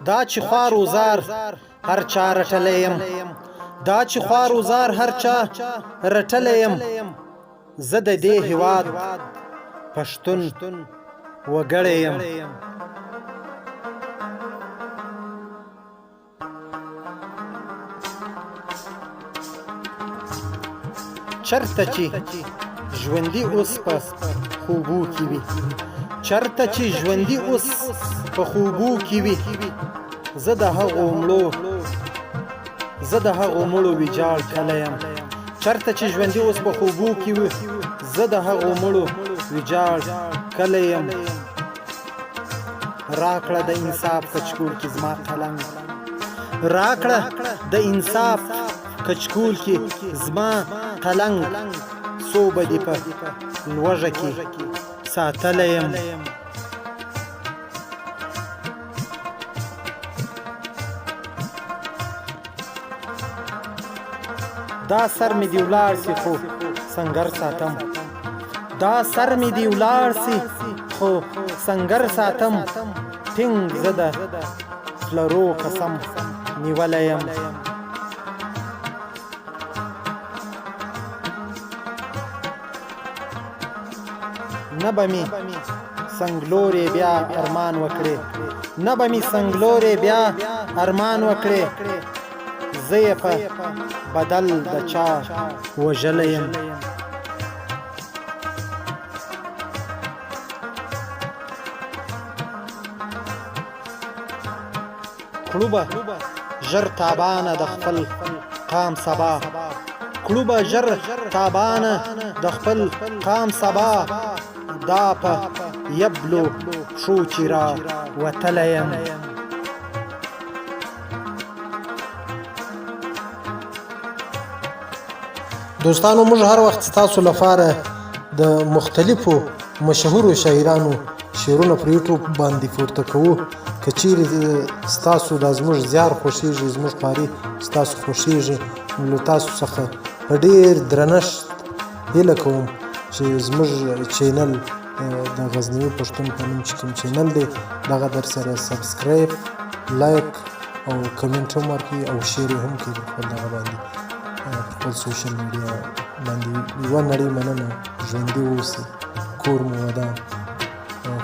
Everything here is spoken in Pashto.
دا چې خوار وزار هر چا رټلی یم دا چې خوار وزار هر چا رټلی یم زه د دې هېواد پښتون وګړی یم چرته چې ژوندي اوس په خوبو کې وي چرته چې ژوندي اوس په خوبو کې وي زه د هغو مړو ویجاړ کلی یم چرته چې ژوندي اوس په خوبو کې وي زه د هغو مړو ویجاړ کلی یم راکړه د انصاف کچکول کې زما قلنګ راکړه د انصاف کچکول کې زما قلنګ څو به دې په لوږه کې ساتلی یم دا سر مې دې ولاړ سي خو سنګر ساتم دا سر مې دې ولاړ سي خو سنګر ساتم ټینګ زه د پلرو قسم نیولی یم نه به مې سنګلورې بیا ارمان وکړې نه به مې سنګلورې بیا ارمان وکړې زه یې په بدل د چا وژلی یم کړو به ژر تابانه د خپل قام سبا کړو به ژر تابانه د خپل قام سبا دا په یبلو شو چې را وتلی یم دوستانو موږ هر وخت ستاسو لپاره د مختلفو مشهورو شاعرانو شعرونه پر یوټیوب باندې پورته کوو که چیرې ستاسو دا زموږ زیار خوښیږي زموږ خواري ستاسو خوښیږي نو تاسو څخه په ډېر درنښت هیله کوم چې زموږ چینل د غزنوي پښتون په نوم چې کوم چینل دی دغه در سره سبسکرایب لایک او کمنټ هم ورکړي او شیر هم کړي خپل دغه باندې خپل سوشل میډیا باندې یوه نړۍ مننه ژوندي اوسئ کور مو ودان